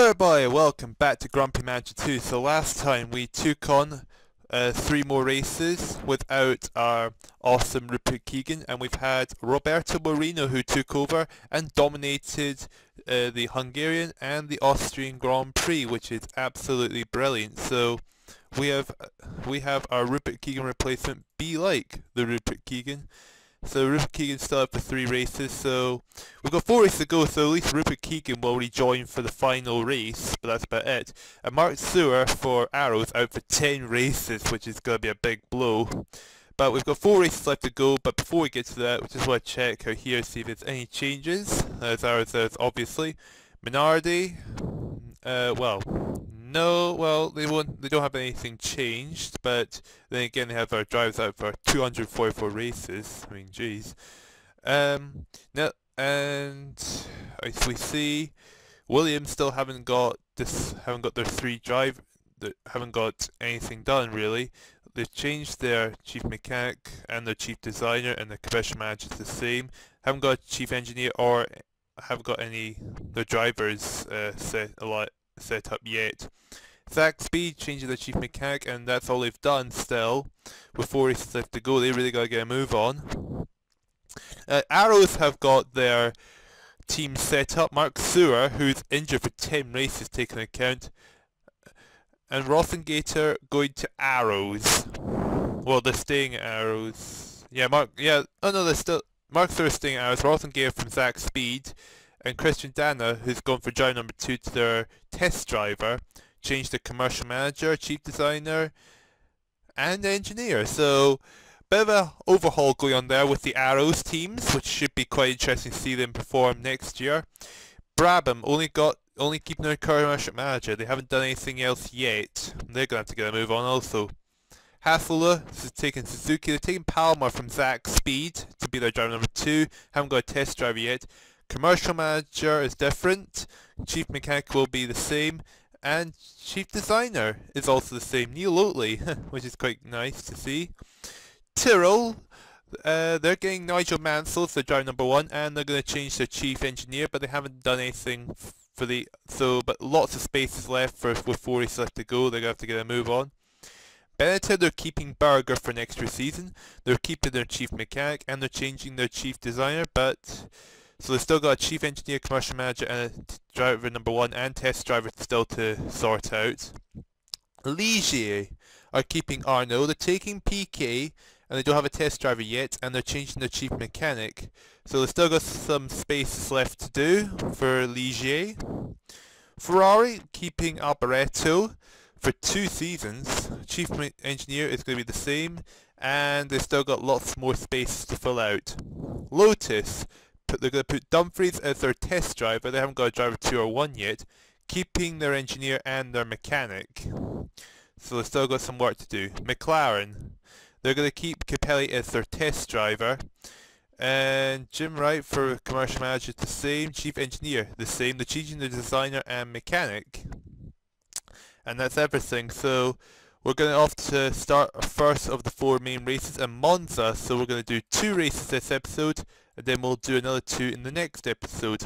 Hello everybody, welcome back to Grumpy Manager 2. So last time we took on 3 more races without our awesome Rupert Keegan, and we've had Roberto Moreno who took over and dominated the Hungarian and the Austrian Grand Prix, which is absolutely brilliant. So we have our Rupert Keegan replacement be like the Rupert Keegan. So Rupert Keegan's still up for 3 races, so we've got 4 races to go, so at least Rupert Keegan will rejoin for the final race, but that's about it. And Mark Sewer for Arrows out for 10 races, which is going to be a big blow. But we've got 4 races left to go, but before we get to that, we just want to check out here, see if there's any changes. As ours says, obviously. Minardi, they don't have anything changed, but then again they have our drivers out for 244 races. I mean, jeez. Now, and as we see, Williams still haven't got their 3 drive, haven't got anything done really. They've changed their chief mechanic and their chief designer, and the commercial manager's the same. Haven't got a chief engineer or haven't got any their drivers set up yet. Zach Speed changing their chief mechanic, and that's all they've done still. With 4 races left to go, they really got to get a move on. Arrows have got their team set up. Mark Sewer, who's injured for 10 races, taken account. And Rothengater going to Arrows. Well, they're staying at Arrows. Mark Sewer staying at Arrows. Rothengater from Zach Speed. And Christian Dana, who's gone for driver number 2 to their test driver, changed the commercial manager, chief designer, and engineer. So, bit of an overhaul going on there with the Arrows teams, which should be quite interesting to see them perform next year. Brabham only keeping their commercial manager. They haven't done anything else yet. They're going to have to get a move on also. Hassler, this is taking Suzuki. They're taking Palmer from Zach Speed to be their driver number 2. Haven't got a test driver yet. Commercial manager is different, chief mechanic will be the same, and chief designer is also the same, Neil Oatley, which is quite nice to see. Tyrrell, they're getting Nigel Mansell as their driver number 1, and they're going to change their chief engineer, but they haven't done anything but lots of spaces left with 4 races left to go. They're going to have to get a move on. Benetton, they're keeping Berger for next year's season, they're keeping their chief mechanic, and they're changing their chief designer, so they've still got a chief engineer, commercial manager, and a driver number 1 and test driver still to sort out. Ligier are keeping Arno, they're taking PK, and they don't have a test driver yet, and they're changing their chief mechanic. So they've still got some spaces left to do for Ligier. Ferrari keeping Alboreto for 2 seasons. Chief engineer is going to be the same, and they've still got lots more spaces to fill out. Lotus, they're going to put Dumfries as their test driver. They haven't got a driver 2 or 1 yet, keeping their engineer and their mechanic. So they've still got some work to do. McLaren, they're going to keep Capelli as their test driver. And Jim Wright for commercial manager the same, chief engineer the same. They're changing the designer and mechanic. And that's everything. So we're going to off to start our first of the 4 main races in Monza. So we're going to do 2 races this episode, and then we'll do another 2 in the next episode.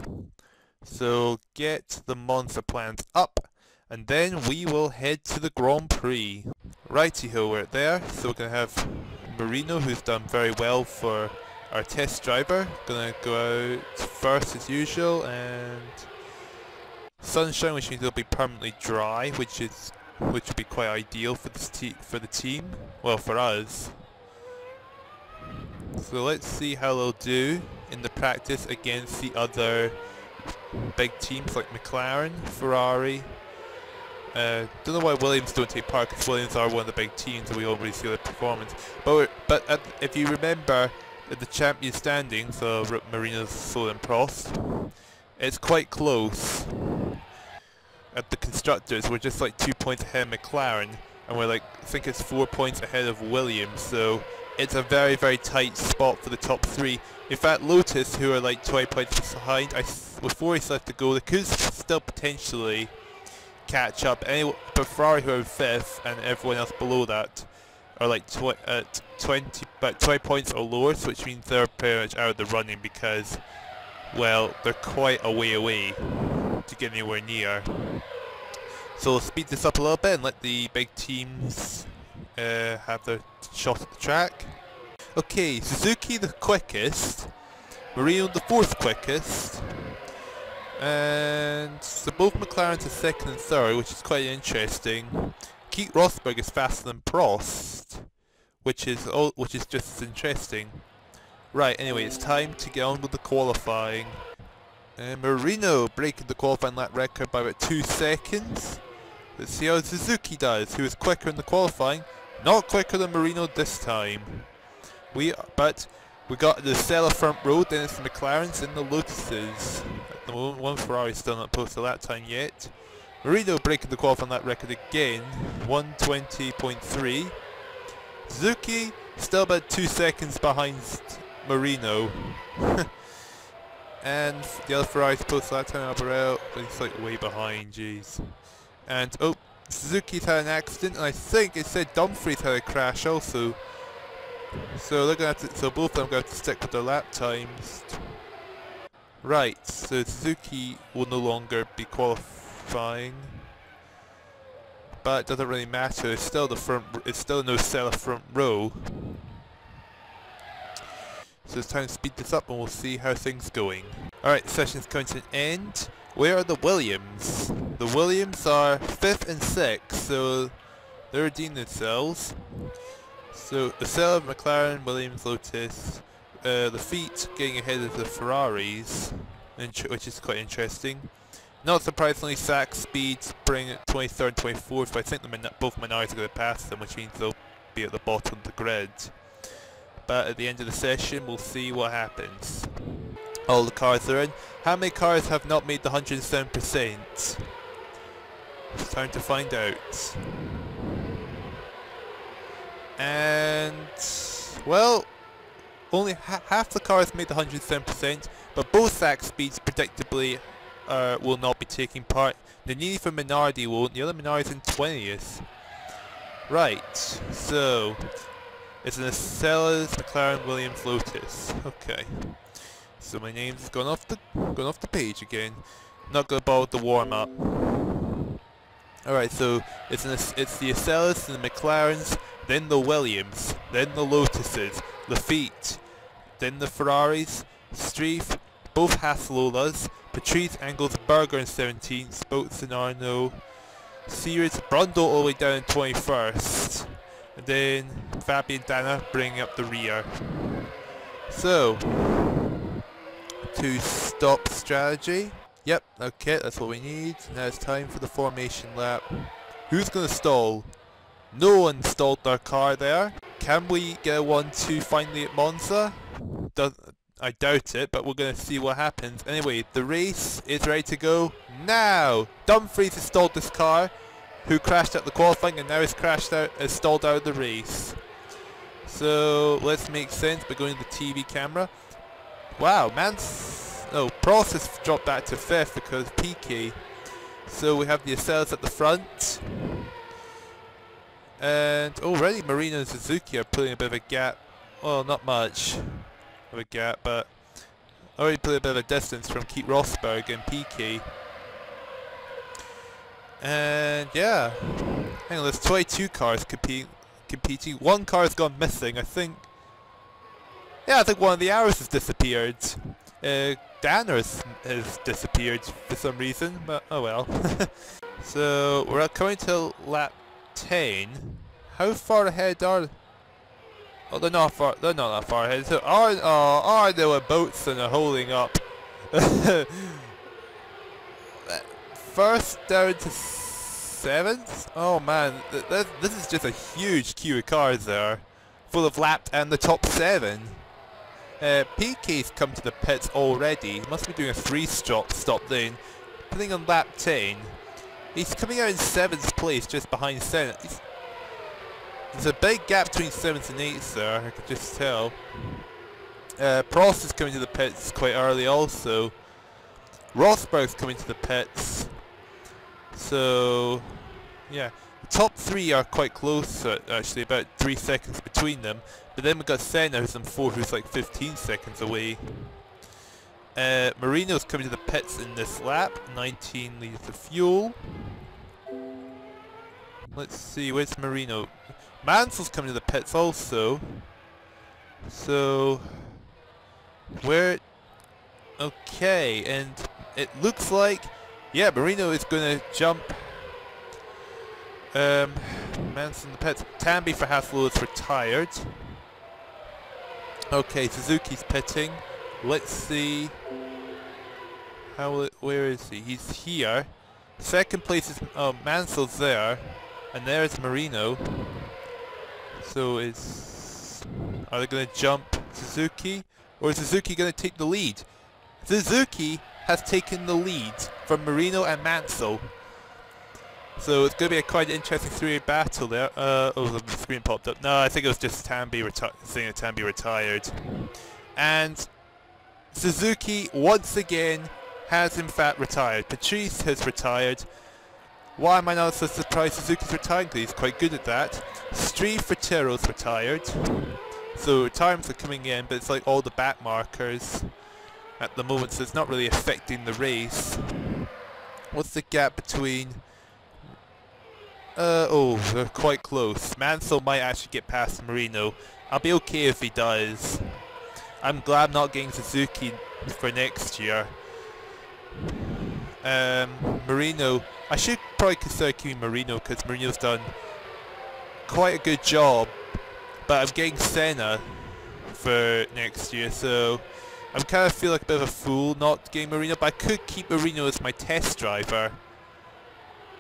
So get the Monza plans up, and then we will head to the Grand Prix. Righty-ho, we're there. So we're going to have Marino, who's done very well for our test driver. Going to go out first as usual, and Sunshine, which means it'll be permanently dry, which would be quite ideal for the team. Well, for us. So let's see how they'll do in the practice against the other big teams like McLaren, Ferrari. Don't know why Williams don't take part, because Williams are one of the big teams and we don't really see their performance. But if you remember at the champion standings of Marino's Sol and Prost, it's quite close. At the Constructors, we're just like 2 points ahead of McLaren, and we're like, I think it's 4 points ahead of Williams, so it's a very, very tight spot for the top 3. In fact, Lotus, who are like 20 points behind, with 4 races left to go, they could still potentially catch up. But Ferrari, who are 5th, and everyone else below that are like at 20 points or lower, so which means they're pretty much out of the running because, well, they're quite a way away to get anywhere near. So we'll speed this up a little bit and let the big teams have their shot at the track. Okay, Suzuki the quickest, Marino the fourth quickest, and so both McLarens are second and third, which is quite interesting. Keith Rosberg is faster than Prost, which is just as interesting. Right, anyway, it's time to get on with the qualifying. Marino breaking the qualifying lap record by about 2 seconds. Let's see how Suzuki does, who is quicker in the qualifying. Not quicker than Marino this time. But we got the Stella front row, then it's the McLarens and the Lotuses. At the moment, one Ferrari still not posted a lap time yet. Marino breaking the qualifying lap record again, 1:20.3. Suzuki still about 2 seconds behind Marino. And the other Ferrari's posted a lap time about, but he's like way behind, jeez. And oh, Suzuki's had an accident, and I think it said Dumfries had a crash also. So they're gonna have to, so both of them are going to have to stick with their lap times. Right, so Suzuki will no longer be qualifying, but it doesn't really matter. It's still it's still no Stella front row. So it's time to speed this up, and we'll see how things going. All right, session's coming to an end. Where are the Williams? The Williams are 5th and 6th, so they're redeeming themselves. So the Stella, McLaren, Williams, Lotus, the feet getting ahead of the Ferraris, which is quite interesting. Not surprisingly, Sack speeds bring it 23rd and 24th, but I think both Minards are going to pass them, which means they'll be at the bottom of the grid. But at the end of the session, we'll see what happens. All the cars are in. How many cars have not made the 107%? It's time to find out. And well, only half the cars made the 107%, but both Sack speeds predictably will not be taking part. The nearly for Minardi won't. The other Minardi's in 20th. Right, so it's an Estella's, McLaren, Williams, Lotus. Okay, so my name's gone off the page again. Not gonna bother with the warm up. All right, so it's the Estella's and the McLarens, then the Williams, then the Lotuses, Lafitte, then the Ferraris, Streif, both Haslolas, Patrice, Engels, Berger in 17th, Boats and Arno, Sears, Brundle all the way down in 21st, and then Fabian Dana bringing up the rear. So, two-stop strategy. Yep, okay, that's what we need. Now it's time for the formation lap. Who's going to stall? No one stalled their car there. Can we get a 1-2 finally at Monza? I doubt it, but we're going to see what happens. Anyway, the race is ready to go now. Dumfries has stalled this car, who crashed at the qualifying and now has stalled out of the race. So let's make sense by going to the TV camera. Wow, Prost has dropped back to 5th because Piquet. So we have the Estellas at the front. And already Marino and Suzuki are putting a bit of a gap. Well, not much of a gap, but already put a bit of a distance from Keith Rosberg and Piquet. And yeah, hang on, there's 22 cars competing. One car's gone missing, I think. Yeah, I think one of the arrows has disappeared. Danner's has disappeared for some reason, but oh well. So we're coming to lap 10. How far ahead are? Oh, they're not that far ahead. So Arno and Boatson are holding up. First down to 7th. Oh man, this is just a huge queue of cars there, full of lapped and the top 7. Piquet's come to the pits already. He must be doing a 3-stop then. Putting on lap 10. He's coming out in 7th place, just behind Senna. There's a big gap between 7th and 8th there, I could just tell. Prost is coming to the pits quite early also. Rosberg's coming to the pits. So, yeah. The top 3 are quite close, actually, about 3 seconds between them. But then we've got Senna who's in 4th, who's like 15 seconds away. Marino's coming to the pits in this lap. 19 litres of fuel. Let's see, where's Marino? Mansell's coming to the pits also. So, where... Okay, and it looks like... Yeah, Marino is going to jump. Mansell in the pits. Tamby for Haslow is retired. Okay, Suzuki's pitting. Let's see... Where is he? He's here. Second place is... Oh, Mansell's there. And there's Marino. So is... Are they going to jump Suzuki? Or is Suzuki going to take the lead? Suzuki has taken the lead from Marino and Mansell. So it's going to be a quite interesting three-way battle there. Oh, the screen popped up. No, I think it was just Tamby saying that Tamby retired. And Suzuki, once again, has in fact retired. Patrice has retired. Why am I not so surprised Suzuki's retiring? Because he's quite good at that. Steve Fratello's retired. So retirements are coming in, but it's like all the back markers at the moment, so it's not really affecting the race. What's the gap between... oh, they're quite close. Mansell might actually get past Marino. I'll be okay if he does. I'm glad I'm not getting Suzuki for next year. Marino, I should probably consider keeping Marino because Marino's done quite a good job, but I'm getting Senna for next year, so I kind of feel like a bit of a fool not getting Marino, but I could keep Marino as my test driver.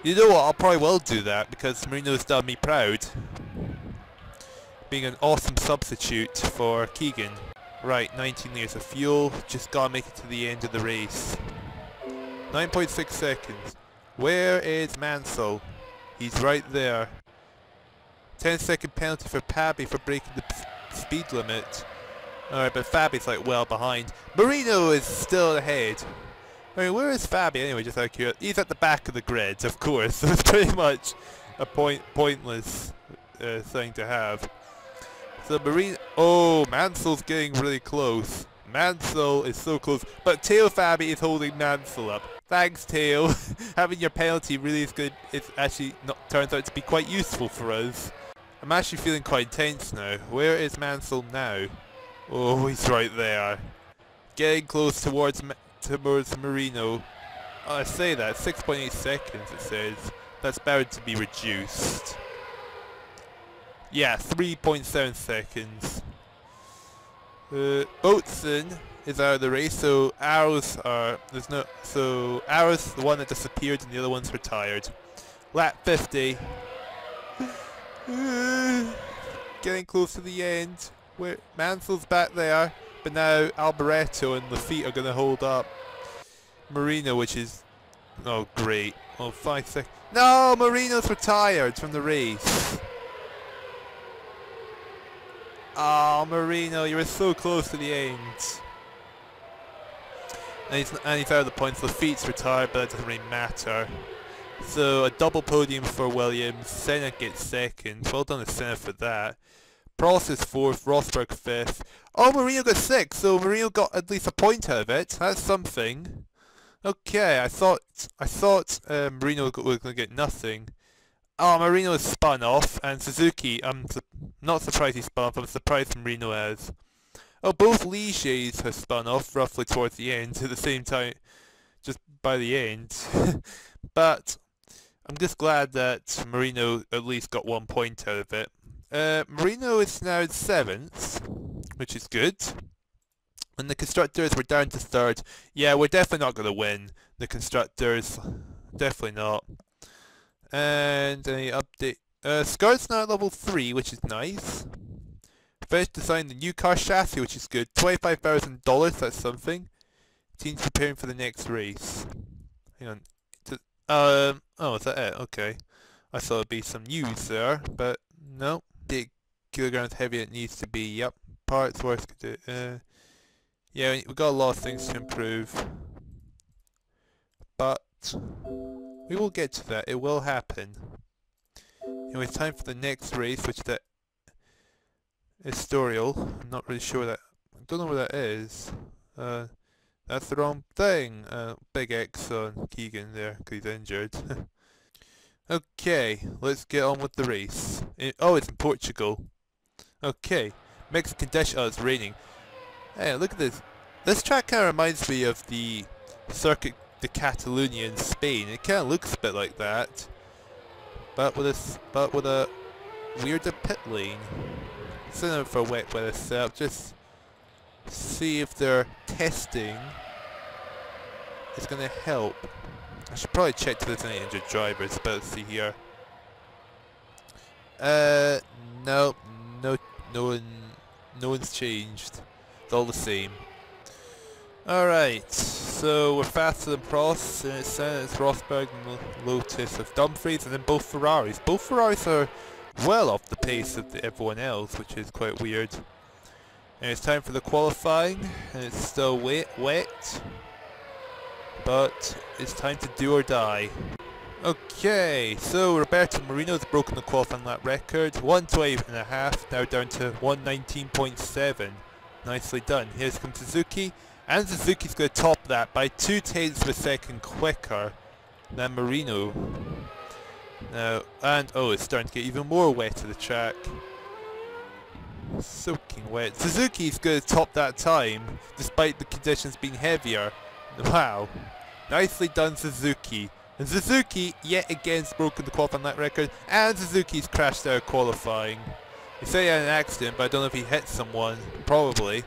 You know what, I'll probably will do that because Marino's done me proud, being an awesome substitute for Keegan. Right, 19 litres of fuel, just gotta make it to the end of the race. 9.6 seconds. Where is Mansell? He's right there. 10-second penalty for Pabby for breaking the speed limit. Alright, but Fabi's like well behind. Marino is still ahead. I mean, where is Fabi anyway, just out of curiosity? He's at the back of the grid, of course. So it's pretty much a pointless thing to have. So Marino... Oh, Mansell's getting really close. Mansell is so close. But Teo Fabi is holding Mansell up. Thanks, Teo. Having your penalty really is good. It's actually turns out to be quite useful for us. I'm actually feeling quite tense now. Where is Mansell now? Oh, he's right there. Getting close towards Marino. Oh, I say that. 6.8 seconds it says. That's bound to be reduced. Yeah, 3.7 seconds. Boatson is out of the race, so Arrow's are... There's no... So, Arrow's the one that disappeared and the other one's retired. Lap 50. Getting close to the end. Where Mansell's back there, but now Alboreto and Lafitte are going to hold up Marino, which is... Oh, great. Oh, 5 seconds. No! Marino's retired from the race. Oh, Marino, you were so close to the end. And he's out of the points. Lafitte's retired, but that doesn't really matter. So, a double podium for Williams. Senna gets second. Well done to Senna for that. Prost is 4th, Rosberg 5th. Oh, Marino got 6th, so Marino got at least a point out of it. That's something. Okay, I thought Marino was going to get nothing. Oh, Marino has spun off, and Suzuki, I'm not surprised he spun off, I'm surprised Marino has. Oh, both Ligiers have spun off roughly towards the end, at the same time, just by the end. But I'm just glad that Marino at least got 1 point out of it. Marino is now 7th, which is good. And the Constructors were down to 3rd. Yeah, we're definitely not going to win the Constructors. Definitely not. And any update? Scott's now at level 3, which is nice. First designed the new car chassis, which is good. $25,000, that's something. Team's preparing for the next race. Hang on. Oh, is that it? Okay. I thought it'd be some news there, but no. 8 kilograms heavier it needs to be. Yep. Parts worth. Yeah, we've got a lot of things to improve. But we will get to that. It will happen. Anyway, it's time for the next race, which is the Estoril. I'm not really sure that... I don't know where that is. That That's the wrong thing. Big X on Keegan there, 'cause he's injured. Okay, let's get on with the race. Oh, it's in Portugal. Okay, mixed condition. Oh, it's raining. Hey, look at this. This track kind of reminds me of the Circuit de Catalunya in Spain. It kind of looks a bit like that, but with a weirder pit lane. Similar for wet weather setup. Just see if their testing is going to help. I should probably check if there's any injured drivers, but let's see here. No, no one's changed. It's all the same. Alright, so we're faster than Prost, and it's Rosberg and Lotus of Dumfries, and then both Ferraris. Both Ferraris are well off the pace of everyone else, which is quite weird. And it's time for the qualifying, and it's still wet, but it's time to do or die. Okay, so Roberto Marino's broken the qualifying lap record, 1:20.5, now down to 1:19.7. Nicely done. Here's comes Suzuki, and Suzuki's going to top that by 0.2 of a second quicker than Marino. Now, and oh, it's starting to get even more wet at the track. Soaking wet. Suzuki's going to top that time, despite the conditions being heavier. Wow. Nicely done, Suzuki. And Suzuki, yet again, has broken the qualifying lap record, and Suzuki's crashed out of qualifying. He said he had an accident, but I don't know if he hit someone. Probably.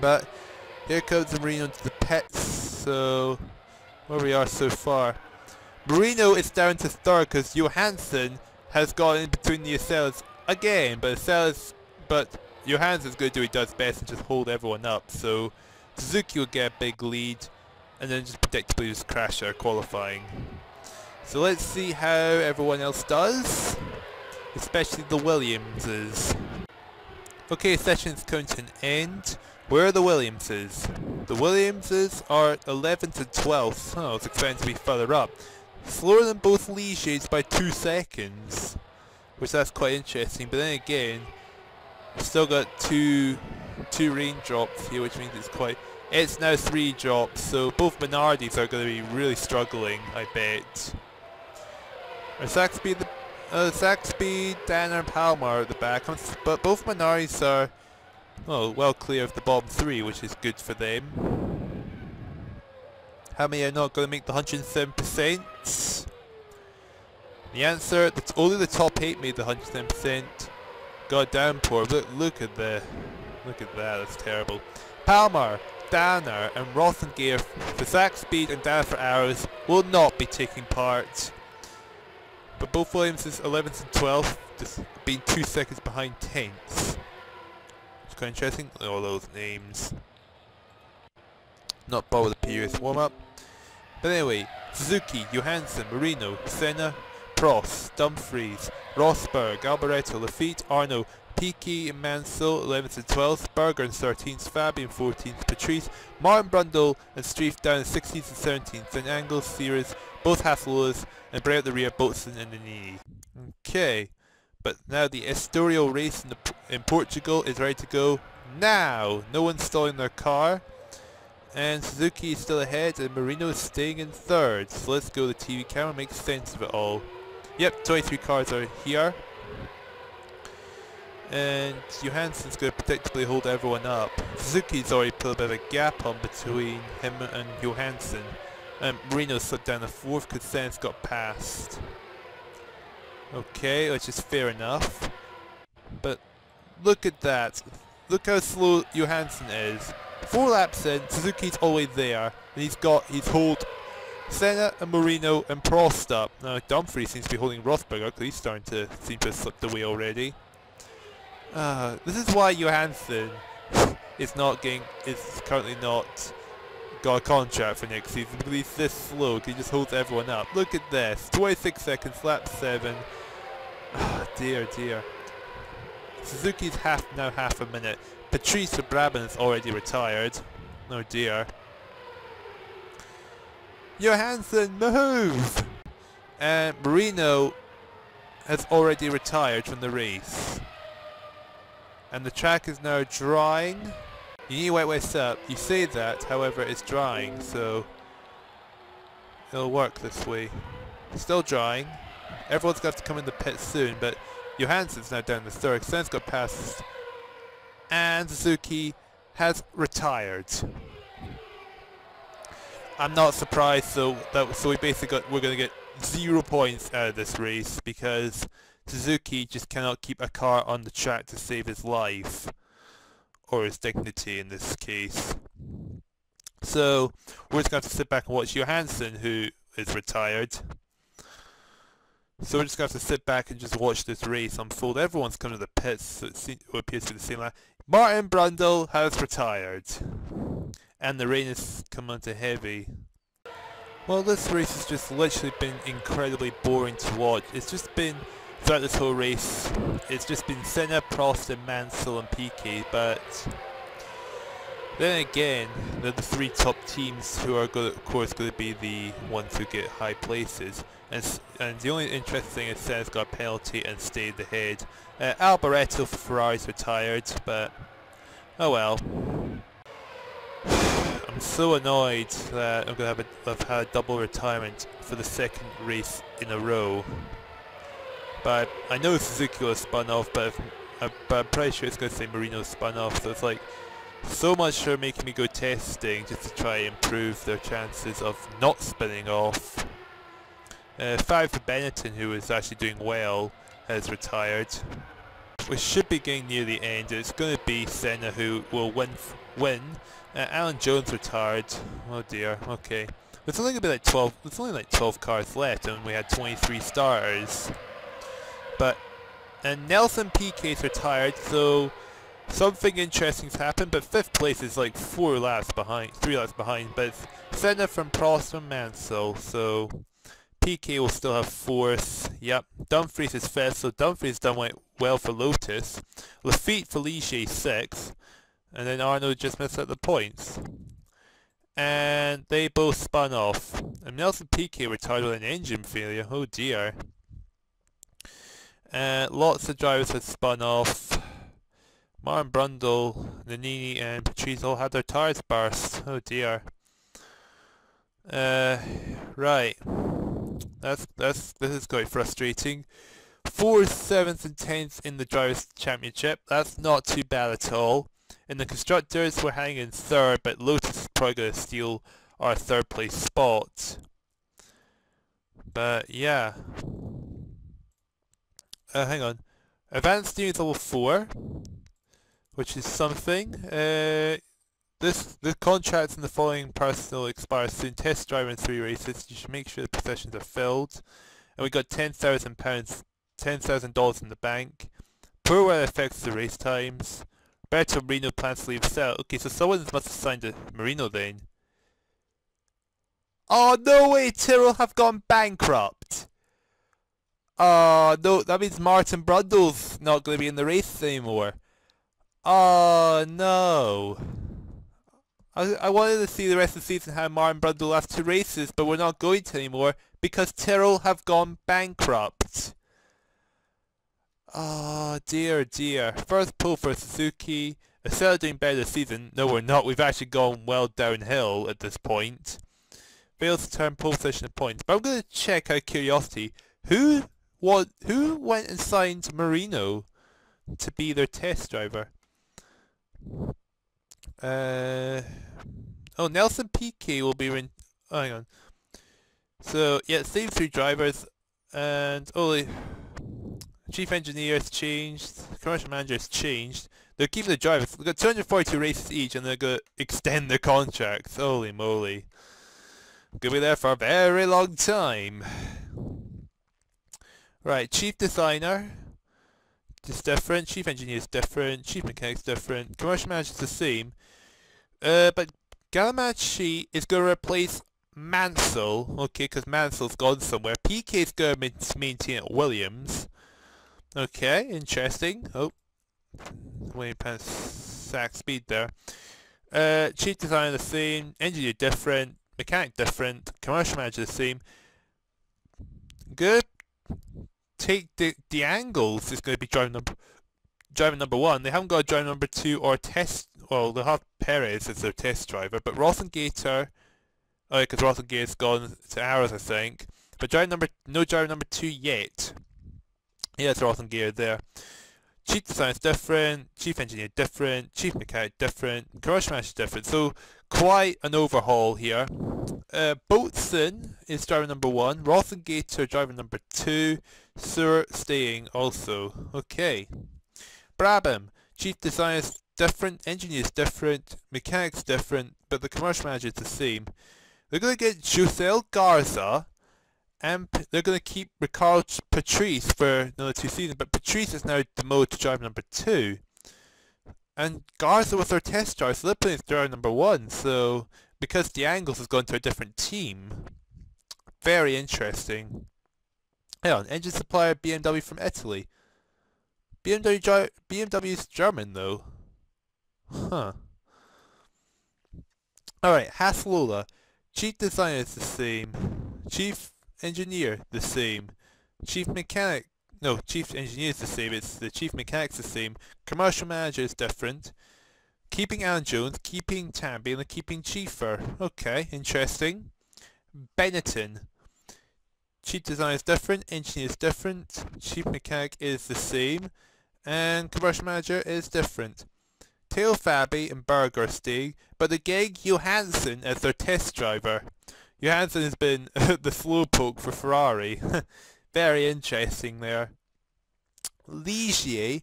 But here comes Marino to the pits, so where we are so far. Marino is down to third because Johansson has got in between the Acels again, but Johansson's going to do what he does best and just hold everyone up, so Suzuki will get a big lead and then just predictably just crash out qualifying. So let's see how everyone else does, especially the Williamses. Okay, session's coming to an end. Where are the Williamses? The Williamses are 11th and 12th. Oh, I was expecting to be further up. Slower than both Ligiers by 2 seconds, which that's quite interesting. But then again, we've still got two raindrops here, which means it's now 3 drops. So both Minardis are going to be really struggling, I bet. Saxby, Danner, and Palmer are at the back, but both Minardis are well clear of the bottom 3, which is good for them. How many are not going to make the 107%? The answer, only the top 8 made the 107%. God downpour. Look at that, that's terrible. Palmer, Danner and Rothengear for Zach Speed and Danner for Arrows will not be taking part. But both Williams' 11th and 12th, just being 2 seconds behind 10th. It's quite interesting, all those names. Not bothered with the previous warm-up. But anyway, Suzuki, Johansson, Marino, Senna, Prost, Dumfries, Rosberg, Alboreto, Lafitte, Arno, Piquet and Mansell, 11th and 12th, Berger and 13th, Fabian 14th, Patrice, Martin Brundle and Streif down in 16th and 17th, and Angles, Sears, both Hasselers, and Bray at the rear, Boatson and Nini. Okay, but now the Estoril race in Portugal is ready to go now. No one's stalling their car. And Suzuki is still ahead and Marino is staying in third. So let's go, the TV camera makes sense of it all. Yep, 23 cars are here. And Johansson's going to predictably hold everyone up. Suzuki's already put a bit of a gap on between him and Johansson. And Marino slipped down the fourth because Senna's got past. Okay, which is fair enough. But look at that. Look how slow Johansson is. 4 laps in, Suzuki's always there, and he's hold Senna and Marino and Prost up. Now Dumfries seems to be holding Rosberg up because he's starting to seem to have slipped away already. This is why Johansson is currently not got a contract for next season, because he's this slow, he just holds everyone up. Look at this, 26 seconds, lap 7. Dear. Suzuki's now half a minute. Patrice for Brabham is already retired. Oh dear. Johansson, move! And Marino has already retired from the race. And the track is now drying. You need to wet this up. You say that, however, it's drying, so it'll work this way. Still drying. Everyone's got to come in the pit soon, but Johansson's now down the third. Senna's got past, and Suzuki has retired. I'm not surprised, so we basically we're going to get 0 points out of this race because Suzuki just cannot keep a car on the track to save his life, or his dignity in this case. So we're just going to have to sit back and watch Johansson, who is retired. So we're just going to have to sit back and just watch this race unfold. Everyone's come to the pits, so it appears to be the same line. Martin Brundle has retired. And the rain has come on to heavy. Well, this race has just literally been incredibly boring to watch. It's just been, throughout this whole race, it's just been Senna, Prost and Mansell and Piquet, but then again, they're the three top teams who are, of course, going to be the ones who get high places. And the only interesting thing is Senna's got a penalty and stayed ahead. Alboreto for Ferrari's retired, but oh well. I'm so annoyed that I'm going to have had a double retirement for the second race in a row. But I know Suzuki was spun off, but I'm pretty sure it's going to say Marino spun off, so it's like so much for making me go testing just to try and improve their chances of not spinning off. 5 for Benetton, who is actually doing well, has retired. We should be getting near the end. It's going to be Senna who will win. Alan Jones retired. Oh dear. Okay. It's only going to be like 12. It's only like 12 cars left, and we had 23 starters. But Nelson Piquet's retired, so something interesting's happened. But 5th place is like 3 laps behind. But it's Senna from Prost and Mansell, so Piquet will still have 4th. Yep. Dumfries is 5th, so Dumfries done well for Lotus. Lafitte for Ligier 6th. And then Arnold just missed out the points. And they both spun off. And Nelson Piquet retired with an engine failure. Oh dear. Lots of drivers had spun off. Martin Brundle, Nannini and Patrese all had their tyres burst. Oh dear. Right. This is quite frustrating. 4th, 7th and 10th in the Drivers' Championship. That's not too bad at all. In the Constructors, we're hanging in 3rd, but Lotus is probably going to steal our 3rd place spot. But yeah. Hang on. Advanced Steering is level 4, which is something. The contracts in the following personnel expire soon. Test driver in 3 races. You should make sure the positions are filled. And we got £10,000, $10,000 in the bank. Poor weather affects the race times. Roberto Marino plans to leave cell. Okay, so someone must have signed a Marino then. Oh no way! Tyrrell have gone bankrupt. Oh no, that means Martin Brundle's not going to be in the race anymore. Oh no. I wanted to see the rest of the season how Martin Brundle last 2 races, but we're not going to anymore because Tyrrell have gone bankrupt. Oh dear dear. First pole for Suzuki. Instead of doing better this season, no we're not. We've actually gone well downhill at this point. Fails to turn pole position to points. But I'm going to check out of curiosity. Who went and signed Marino to be their test driver? Oh, Nelson Piquet will be oh, hang on. So yeah, same 3 drivers, and only chief engineer has changed, commercial manager has changed. They're keeping the drivers. They've got 242 races each, and they're going to extend their contracts. Holy moly. Gonna be there for a very long time. Right, chief designer is different, chief engineer is different, chief mechanic's different, commercial manager's the same. But Galamachi is going to replace Mansell, okay, because Mansell's gone somewhere. PK's going to maintain at Williams. Okay, interesting. Oh, way past sack speed there. Chief designer the same, engineer different, mechanic different, commercial manager the same. Good. Take the angles is going to be driving number 1. They haven't got a driver number 2 or test well, they'll have Perez as their test driver, but Rothengater, oh, because Rothengater's gone to ours, I think. But no driver number 2 yet. Yeah, it's Rothengater there. Chief design is different, chief engineer different, chief mechanic different, commercial manager different. So quite an overhaul here. Boatswain is driver number 1, Rothengater driver number 2, Sewer staying also. Okay. Brabham, chief design is different, engineer is different, mechanics different, but the commercial manager is the same. They're going to get Josel Garza, and they're going to keep Ricardo Patrice for another 2 seasons, but Patrice is now demoted to driver number 2. And Garza was their test driver, so they're putting driver number 1, so because the Angles has gone to a different team. Very interesting. Hang on, engine supplier BMW from Italy. BMW's German though. Huh. Alright, Haslola. Chief designer is the same. Chief engineer, the same. Chief engineer is the same. It's the chief mechanic's the same. Commercial manager is different. Keeping Alan Jones, keeping Tamby, and keeping Chiefer. Okay, interesting. Benetton. Chief designer is different, engineer is different, chief mechanic is the same, and commercial manager is different. Theo Fabi and Berger are staying, but they get Johansson as their test driver. Johansson has been the slowpoke for Ferrari. Very interesting there. Ligier,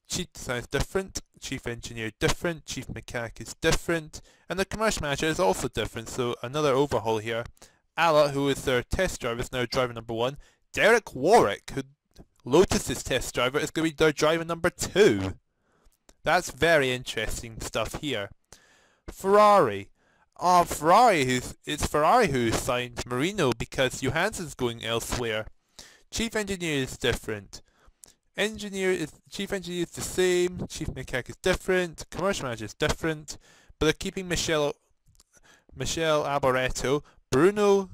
chief design is different, chief engineer different, chief mechanic is different, and the commercial manager is also different, so another overhaul here. Alla, who is their test driver, is now driver number 1. Derek Warwick, who Lotus's test driver, is going to be their driver number 2. That's very interesting stuff here. Ferrari. It's Ferrari who signed Marino because Johansson's going elsewhere. Chief engineer is different. Chief engineer is the same. Chief mechanic is different. Commercial manager is different. But they're keeping Michelle Alboreto. Bruno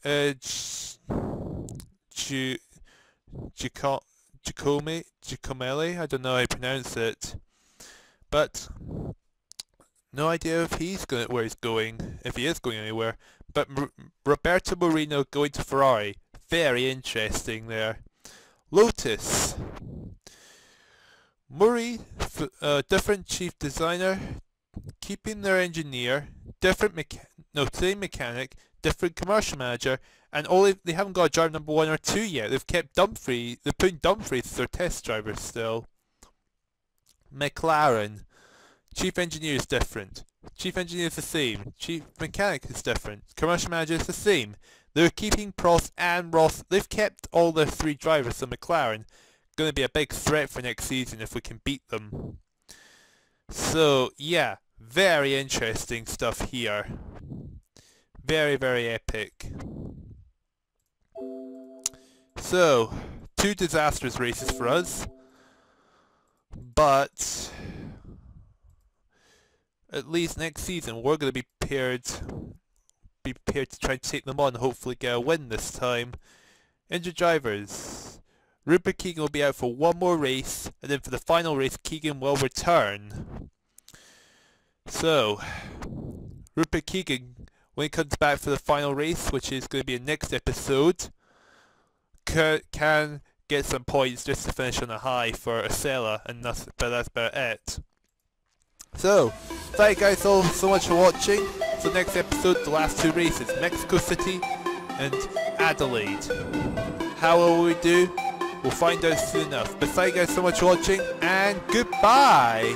Giacomelli, I don't know how to pronounce it, but no idea if where he's going, if he is going anywhere. But Roberto Moreno going to Ferrari, very interesting there. Lotus, Murray, different chief designer, keeping their engineer, same mechanic, different commercial manager, and they haven't got a driver number 1 or 2 yet. They've kept Dumfries, they're putting Dumfries as their test driver still. McLaren, chief engineer is different. Chief engineer is the same. Chief mechanic is different. Commercial manager is the same. They're keeping Prost and Ross. They've kept all their 3 drivers, so McLaren going to be a big threat for next season if we can beat them. So yeah, very interesting stuff here. Very, very epic. So, 2 disastrous races for us, but at least next season we're going to be prepared to try and take them on and hopefully get a win this time. Injured drivers. Rupert Keegan will be out for 1 more race, and then for the final race Keegan will return. So, Rupert Keegan, when he comes back for the final race, which is going to be a next episode, can get some points just to finish on a high for Acela, but that's about it. So, thank you guys all so much for watching. So next episode, the last 2 races, Mexico City and Adelaide. How will we do? We'll find out soon enough. But thank you guys so much for watching, and goodbye!